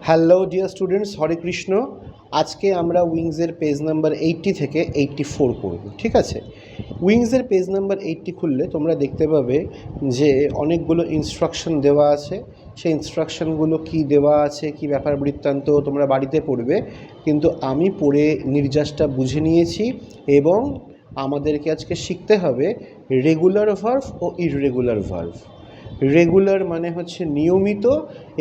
Hello dear students, হরে কৃষ্ণ। আজকে আমরা উইংসের page number 80 থেকে 84 করব, ঠিক আছে? উইংসের পেজ নাম্বার 80 খুললে তোমরা দেখতে পাবে যে অনেকগুলো ইনস্ট্রাকশন দেওয়া আছে। সেই ইনস্ট্রাকশনগুলো কি দেওয়া আছে, কি ব্যাপার বৃত্তান্ত তোমরা বাড়িতে পড়বে, কিন্তু আমি পড়ে নির্যাসটা বুঝে নিয়েছি। এবং আমাদেরকে আজকে শিখতে হবে রেগুলার ভার্ভ ও ইররেগুলার ভার্ভ। রেগুলার মানে হচ্ছে নিয়মিত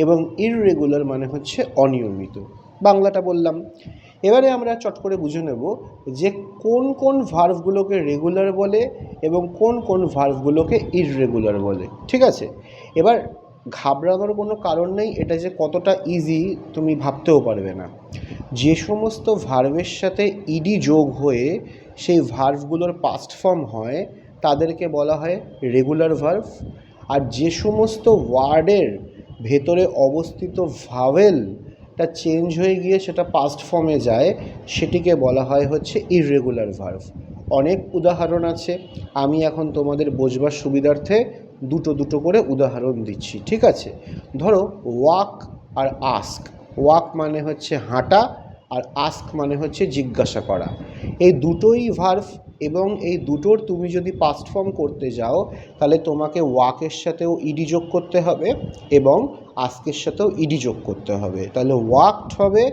এবং ইররেগুলার মানে হচ্ছে অনিয়মিত। বাংলাটা বললাম। এবারে আমরা চট করে বুঝে নেব যে কোন কোন ভার্ভগুলোকে রেগুলার বলে এবং কোন কোন ভার্ভগুলোকে ইররেগুলার বলে, ঠিক আছে? এবার ঘাবড়ানোর কোনো কারণ নেই, এটা যে কতটা ইজি তুমি ভাবতেও পারবে না। যে সমস্ত ভার্ভের সাথে ইডি যোগ হয়ে সেই ভার্ভগুলোর পাস্ট ফর্ম হয় তাদেরকে বলা হয় রেগুলার ভার্ভ। আর যে সমস্ত ওয়ার্ডের ভেতরে অবস্থিত ভাওয়েলটা চেঞ্জ হয়ে গিয়ে সেটা পাস্ট ফর্মে যায় সেটিকে বলা হয় হচ্ছে ইররেগুলার ভার্ভ। অনেক উদাহরণ আছে, আমি এখন তোমাদের বোঝবার সুবিধার্থে দুটো দুটো করে উদাহরণ দিচ্ছি, ঠিক আছে? ধরো ওয়াক আর আস্ক। ওয়াক মানে হচ্ছে হাঁটা আর আস্ক মানে হচ্ছে জিজ্ঞাসা করা। এই দুটোই ভার্ভ এবং এই দুটোর তুমি যদি পাস্ট ফর্ম করতে যাও তাহলে তোমাকে ওয়াকের সাথেও ইডি যোগ করতে হবে এবং আস্কের সাথেও ইডি যোগ করতে হবে, তাহলে ওয়াকড হবে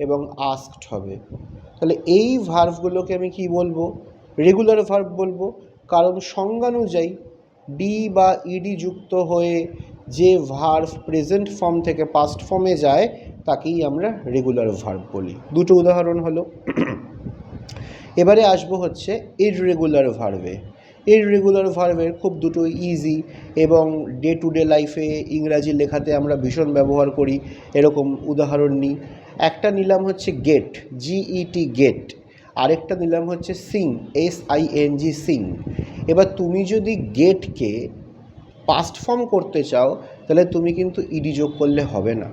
এবং আস্কড হবে। তাহলে এই ভার্ভগুলোকে আমি কি বলবো? রেগুলার ভার্ভ বলবো। কারণ সংজ্ঞানুযায়ী ডি বা ইডি যুক্ত হয়ে যে ভার্ভ প্রেজেন্ট ফর্ম থেকে পাস্ট ফর্মে যায় তাকেই আমরা রেগুলার ভার্ভ বলি। দুটো উদাহরণ হলো। এবারে আসবো হচ্ছে ইররেগুলার ভার্ভে। ইররেগুলার ভার্ভের খুব দুটো ইজি এবং ডে টু ডে লাইফে ইংরাজি লেখাতে আমরা ভীষণ ব্যবহার করি। এরকম উদাহরণ নিই। একটা নিলাম হচ্ছে গেট, জিইটি গেট। আরেকটা নিলাম হচ্ছে সিং, SING সিং। এবার তুমি যদি গেটকে পাস্ট ফর্ম করতে চাও তাহলে তুমি কিন্তু ইডি যোগ করলে হবে না।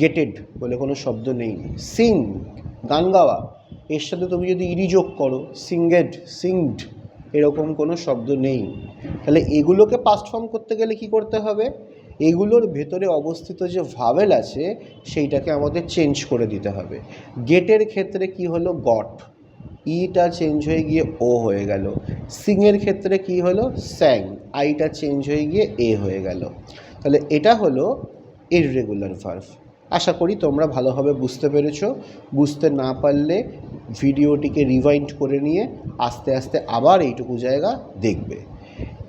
গেটেড বলে কোনো শব্দ নেই। সিং গান গাওয়া, এর সাথে তুমি যদি ইডি যোগ করো সিঙ্গেড, সিংড, এরকম কোনো শব্দ নেই। তাহলে এগুলোকে পাস্ট ফর্ম করতে গেলে কি করতে হবে? এগুলোর ভেতরে অবস্থিত যে ভাওয়েল আছে সেইটাকে আমাদের চেঞ্জ করে দিতে হবে। গেটের ক্ষেত্রে কি হলো? গট, ইটা চেঞ্জ হয়ে গিয়ে ও হয়ে গেল। সিংয়ের ক্ষেত্রে কি হলো? স্যাং, আইটা চেঞ্জ হয়ে গিয়ে এ হয়ে গেল। তাহলে এটা হলো ইররেগুলার ভার্ভ। আশা করি তোমরা ভালোভাবে বুঝতে পেরেছো। বুঝতে না পারলে ভিডিওটিকে রিভাইন্ড করে নিয়ে আস্তে আস্তে আবার এইটুকু জায়গা দেখবে।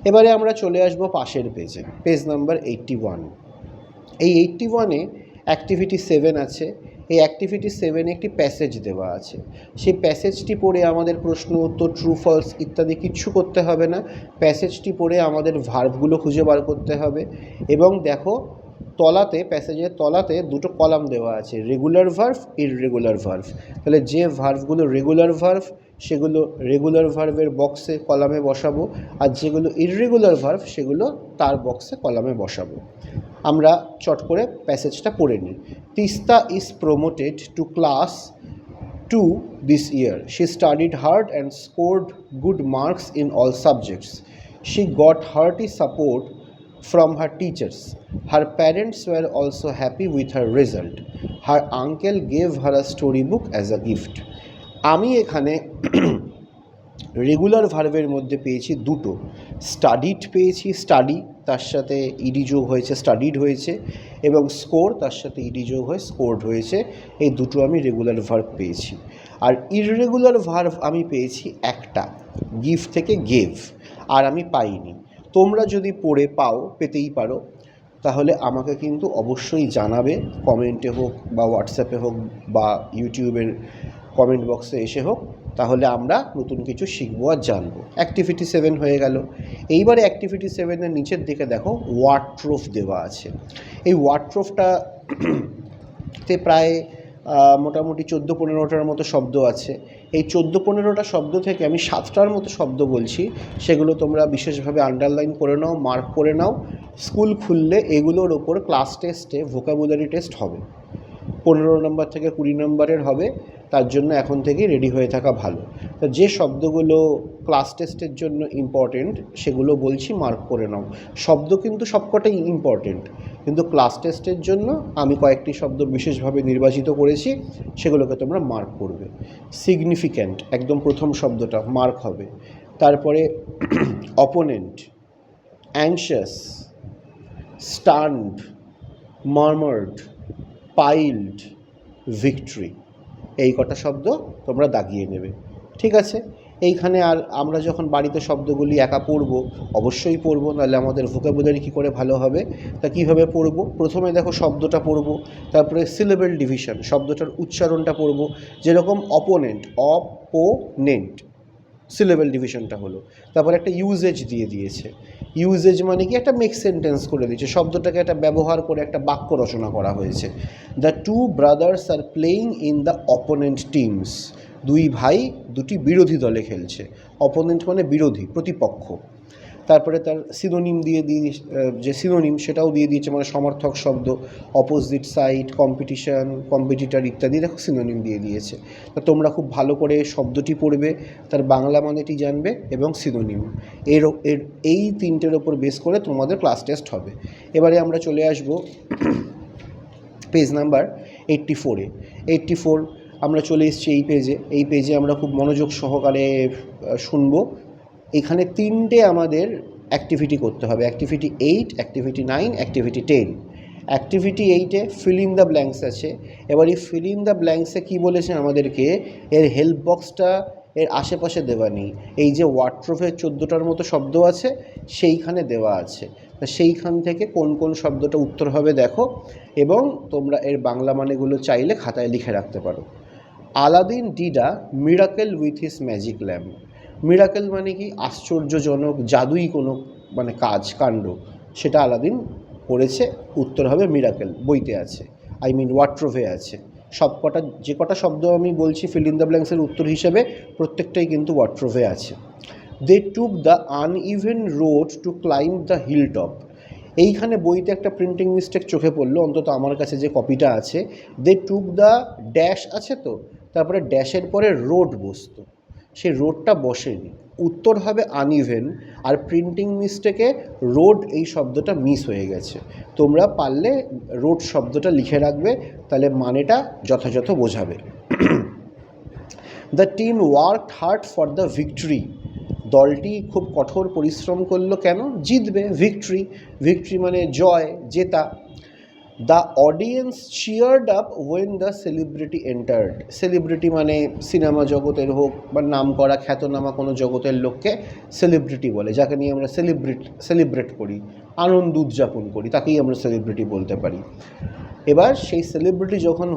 এবারে আমরা চলে আসবো পাশের পেজে, পেজ নাম্বার 81। এই 81-এ অ্যাক্টিভিটি 7 আছে। এই অ্যাক্টিভিটি 7-এ একটি প্যাসেজ দেওয়া আছে। সেই প্যাসেজটি পড়ে আমাদের প্রশ্ন উত্তর ট্রু ফলস ইত্যাদি কিচ্ছু করতে হবে না। প্যাসেজটি পড়ে আমাদের ভার্ভগুলো খুঁজে বার করতে হবে। এবং দেখো তলাতে, প্যাসেজের তলাতে দুটো কলাম দেওয়া আছে, রেগুলার ভার্ভ, ইররেগুলার ভার্ভ। তাহলে যে ভার্ভগুলো রেগুলার ভার্ভ সেগুলো রেগুলার ভার্ভের বক্সে কলামে বসাবো, আর যেগুলো ইররেগুলার ভার্ভ সেগুলো তার বক্সে কলামে বসাবো। আমরা চট করে প্যাসেজটা পড়ে নিই। Teesta is promoted two class 2 this year. She studied hard and scored good marks in all subjects. She got hearty support from her teachers. Her parents were also happy with her result. Her uncle gave her a storybook as a gift. আমি এখানে regular ভার্ভের মধ্যে পেয়েছি দুটো। Studied পেয়েছি, study তার সাথে ED যোগ হয়েছে স্টাডিড হয়েছে, এবং স্কোর তার সাথে ইডি যোগ হয়ে স্কোরড হয়েছে। এই দুটো আমি রেগুলার ভার্ভ পেয়েছি। আর ইররেগুলার ভার্ভ আমি পেয়েছি একটা, গিভ থেকে গেভ, আর আমি পাইনি। তোমরা যদি পড়ে পাও, পেতেই পারো, তাহলে আমাকে কিন্তু অবশ্যই জানাবে, কমেন্টে হোক বা হোয়াটসঅ্যাপে হোক বা ইউটিউবের কমেন্ট বক্সে এসে হোক। তাহলে আমরা নতুন কিছু শিখবো আর জানবো। অ্যাক্টিভিটি 7 হয়ে গেল। এইবারে অ্যাক্টিভিটি 7-এর নিচের দিকে দেখো ওয়ার্ডট্রোফ দেওয়া আছে। এই ওয়ার্ডট্রোফটাতে প্রায় মোটামুটি 14-15টার মতো শব্দ আছে। এই 14-15টা শব্দ থেকে আমি 7টার মতো শব্দ বলছি, সেগুলো তোমরা বিশেষভাবে আন্ডারলাইন করে নাও, মার্ক করে নাও। স্কুল খুললে এগুলোর ওপর ক্লাস টেস্টে ভোকাবুলারি টেস্ট হবে, 15 নম্বর থেকে 20 নম্বরের হবে। তার জন্য এখন থেকেই রেডি হয়ে থাকা ভালো। তো যে শব্দগুলো ক্লাস টেস্টের জন্য ইম্পর্টেন্ট সেগুলো বলছি, মার্ক করে নাও। শব্দ কিন্তু সবকটাই ইম্পর্টেন্ট, কিন্তু ক্লাস টেস্টের জন্য আমি কয়েকটি শব্দ বিশেষভাবে নির্বাচিত করেছি, সেগুলোকে তোমরা মার্ক করবে। সিগনিফিক্যান্ট একদম প্রথম শব্দটা মার্ক হবে। তারপরে অপোনেন্ট, অ্যাংশাস, স্টান্ড, মার্মার্ড, পাইল্ড, ভিক্টরি, এই কটা শব্দ তোমরা দাগিয়ে নেবে। ঠিক আছে, এইখানে আর আমরা যখন বাড়িতে শব্দগুলি একা পড়ব, অবশ্যই পড়ব, নাহলে আমাদের ভোকাবুলারি কী করে ভালো হবে। তা কীভাবে পড়ব? প্রথমে দেখো শব্দটা পড়ব, তারপরে সিলেবল ডিভিশন, শব্দটার উচ্চারণটা পড়ব। যেরকম অপোনেন্ট, অপোনেন্ট, সিলেবল ডিভিশনটা হলো। তারপর একটা ইউজেজ দিয়ে দিয়েছে। ইউজেজ মানে কি? একটা মেক সেন্টেন্স করে দিয়েছে, শব্দটাকে একটা ব্যবহার করে একটা বাক্য রচনা করা হয়েছে। The two brothers are playing in the opponent teams, দুই ভাই দুটি বিরোধী দলে খেলছে। অপোনেন্ট মানে বিরোধী, প্রতিপক্ষ। তারপরে তার সিনোনিম যে সিনোনিম সেটাও দিয়ে দিয়েছে, মানে সমর্থক শব্দ, অপোজিট সাইড, কম্পিটিশন, কম্পিটিটর ইত্যাদি, দেখো সিনোনিম দিয়ে দিয়েছে। তা তোমরা খুব ভালো করে শব্দটি পড়বে, তার বাংলা মানেটি জানবে এবং সিনোনিম, এই তিনটের ওপর বেস করে তোমাদের ক্লাস টেস্ট হবে। এবারে আমরা চলে আসব পেজ নাম্বার 84-এ। 84 আমরা চলে এসেছি এই পেজে আমরা খুব মনোযোগ সহকারে শুনবো। এখানে তিনটে আমাদের অ্যাক্টিভিটি করতে হবে, অ্যাক্টিভিটি 8, অ্যাক্টিভিটি 9, অ্যাক্টিভিটি 10। অ্যাক্টিভিটি 8-এ ফিল ইন দ্য ব্ল্যাঙ্কস আছে। এবার এই ফিল ইন দ্য ব্ল্যাঙ্কসে কী বলেছে আমাদেরকে, এর হেল্প বক্সটা এর আশেপাশে দেওয়া নেই। এই যে ওয়ার্ড্রোভের 14টার মতো শব্দ আছে সেইখানে দেওয়া আছে, তা সেইখান থেকে কোন কোন শব্দটা উত্তর হবে দেখো, এবং তোমরা এর বাংলা মানেগুলো চাইলে খাতায় লিখে রাখতে পারো। Aladdin did a miracle with his magic lamp. Miracle মানে কি? আশ্চর্যজনক, জাদুই কোনো মানে কাণ্ড, সেটা আলাদিন করেছে। উত্তর হবে মিরাকেল, বইতে আছে, ওয়ার্ড্রোভে আছে। সবকটা যে কটা শব্দ আমি বলছি ফিল ইন দ্য ব্ল্যাঙ্কসের উত্তর হিসেবে, প্রত্যেকটাই কিন্তু ওয়ার্ড্রোভে আছে। They took the uneven road to climb the hill top. এইখানে বইতে একটা প্রিন্টিং মিস্টেক চোখে পড়লো, অন্তত আমার কাছে যে কপিটা আছে। দে টুক দ্য ড্যাশ আছে তো, তারপরে ড্যাশের পরে রোড বসতো, সেই রোডটা বসেনি, উত্তর হবে আনইভেন। আর প্রিন্টিং মিস্টেকে রোড এই শব্দটা মিস হয়ে গেছে। তোমরা পারলে রোড শব্দটা লিখে রাখবে, তাহলে মানেটা যথাযথ বোঝাবে। The team worked hard for the victory. দলটি খুব কঠোর পরিশ্রম করলো, কেন? জিতবে, ভিক্টরি। ভিক্টরি মানে জয়, জেতা। The audience cheered up when the celebrity entered. Celebrity মানে সিনেমা জগতের হোক বা নাম করা খ্যাতনামা কোনো জগতের লোককে সেলিব্রিটি বলে, যাকে নিয়ে আমরা সেলিব্রেট করি, আনন্দ উদযাপন করি, তাকেই আমরা সেলিব্রিটি বলতে পারি। এবার সেই সেলিব্রিটি যখন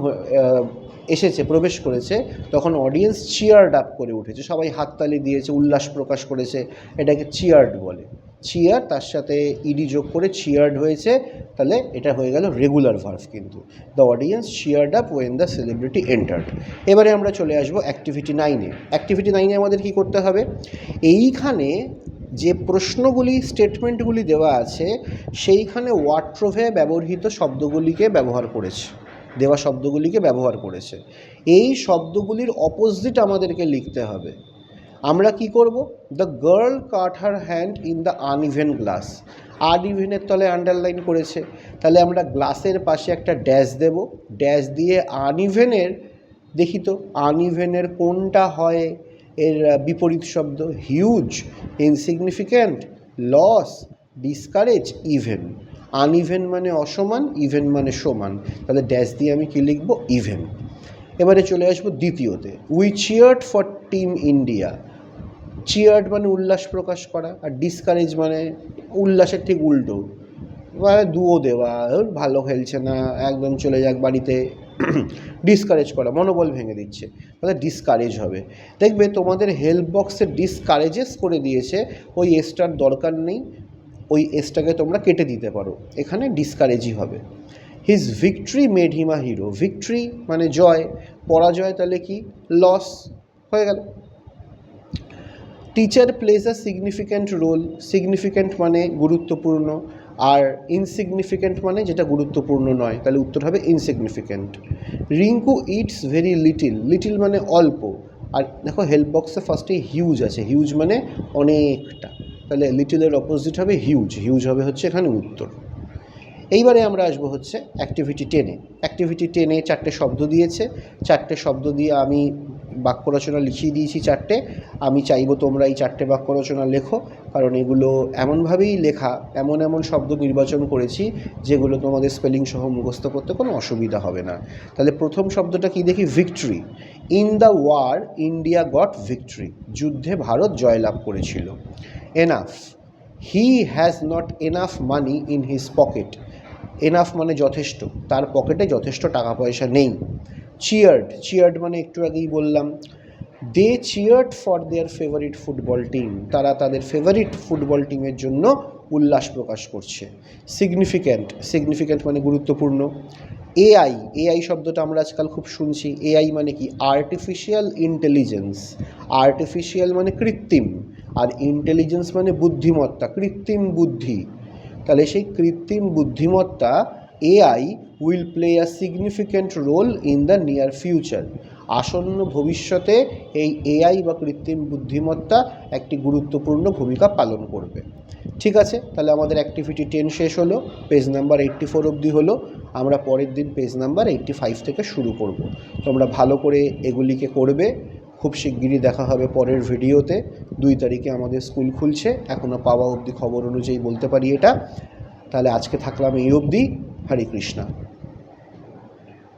এসেছে, প্রবেশ করেছে, তখন অডিয়েন্স চিয়ার্ড আপ করে উঠেছে, সবাই হাততালি দিয়েছে, উল্লাস প্রকাশ করেছে, এটাকে চিয়ার্ড বলে। চিয়ার তার সাথে ইডি যোগ করে চিয়ার্ড হয়েছে, তাহলে এটা হয়ে গেল রেগুলার ভার্ব। কিন্তু the audience cheered up when the celebrity entered. এবারে আমরা চলে আসবো অ্যাক্টিভিটি 9-এ। অ্যাক্টিভিটি 9-এ আমাদের কী করতে হবে? এইখানে যে প্রশ্নগুলি, স্টেটমেন্টগুলি দেওয়া আছে, সেইখানে ওয়ার্ড্রোভে ব্যবহৃত শব্দগুলিকে ব্যবহার করেছে, দেওয়া শব্দগুলিকে ব্যবহার করেছে। এই শব্দগুলির অপোজিট আমাদেরকে লিখতে হবে। আমরা কি করব? The girl cut her hand in the uneven glass. আনইভেনের তলে আন্ডারলাইন করেছে, তাহলে আমরা গ্লাসের পাশে একটা ড্যাশ দেব, ড্যাশ দিয়ে আনইভেনের, দেখি তো আনইভেনের কোনটা হয় এর বিপরীত শব্দ? Huge, insignificant, loss, discourage, even. Uneven মানে অসমান, ইভেন মানে সমান, তাহলে ড্যাশ দিয়ে আমি কি লিখব? ইভেন। এবারে চলে আসবো দ্বিতীয়তে। We cheered for team India. Cheered মানে উল্লাস প্রকাশ করা, আর ডিসকারেজ মানে উল্লাসের ঠিক উল্টো, মানে দুও দেওয়া, ভালো খেলছে না, একদম চলে যাক বাড়িতে, ডিসকারেজ করা, মনোবল ভেঙে দিচ্ছে, তাহলে ডিসকারেজ হবে। দেখবে তোমাদের হেল্প বক্সে ডিসকারেজেস করে দিয়েছে, ওই এসটার দরকার নেই, ওই এসটাকে তোমরা কেটে দিতে পারো, এখানে ডিসকারেজই হবে। His victory made him a hero. Victory মানে জয়, পরাজয় তাহলে কি? লস, হয়ে গেল। Teacher plays a significant role. Significant মানে গুরুত্বপূর্ণ, আর ইনসিগনিফিক্যান্ট মানে যেটা গুরুত্বপূর্ণ নয়, তাহলে উত্তর হবে insignificant. Rinku it's very little, little মানে অল্প, আর দেখো হেল্প বক্সে ফার্স্টে হিউজ আছে, হিউজ মানে অনেকটা, তাহলে লিটিলের অপোজিট হবে হিউজ, হিউজ হবে হচ্ছে এখানে উত্তর। এইবারে আমরা আসবো হচ্ছে অ্যাক্টিভিটি 10-এ। অ্যাক্টিভিটি 10-এ 4টে শব্দ দিয়েছে, 4টে শব্দ দিয়ে আমি বাক্য রচনা লিখিয়ে দিয়েছি 4টে। আমি চাইবো তোমরা এই 4টে বাক্য রচনা লেখো, কারণ এগুলো এমনভাবেই লেখা, এমন এমন শব্দ নির্বাচন করেছি যেগুলো তোমাদের স্পেলিং সহ মুখস্থ করতে কোনো অসুবিধা হবে না। তাহলে প্রথম শব্দটা কি দেখি, victory. In the war India got victory, যুদ্ধে ভারত জয়লাভ করেছিল। Enough, he has not enough money in his pocket, enough মানে যথেষ্ট, তার পকেটে যথেষ্ট টাকা পয়সা নেই। চিয়ার্ড, চিয়ার্ড মানে একটু আগেই বললাম, they cheered for their favourite football team, তারা তাদের ফেভারিট ফুটবল টিমের জন্য উল্লাস প্রকাশ করছে। সিগনিফিক্যান্ট, সিগনিফিক্যান্ট মানে গুরুত্বপূর্ণ। এআই, এআই শব্দটা আমরা আজকাল খুব শুনছি। এআই মানে কি, আর্টিফিশিয়াল ইন্টেলিজেন্স, আর্টিফিশিয়াল মানে কৃত্রিম, আর ইন্টেলিজেন্স মানে বুদ্ধিমত্তা, কৃত্রিম বুদ্ধি। তাহলে সেই কৃত্রিম বুদ্ধিমত্তা AI will play a significant role in the near future, আসন্ন ভবিষ্যতে এই এআই বা কৃত্রিম বুদ্ধিমত্তা একটি গুরুত্বপূর্ণ ভূমিকা পালন করবে। ঠিক আছে, তাহলে আমাদের অ্যাক্টিভিটি 10 শেষ হলো, পেজ নাম্বার 84 অবধি হলো। আমরা পরের দিন পেজ নাম্বার 85 থেকে শুরু করব। তোমরা ভালো করে এগুলিকে করবে। খুব শিগগিরই দেখা হবে পরের ভিডিওতে। 2 তারিখে আমাদের স্কুল খুলছে, এখনও পাওয়া অবধি খবর অনুযায়ী বলতে পারি এটা। তাহলে আজকে থাকলাম এই অবধি। হরে কৃষ্ণা।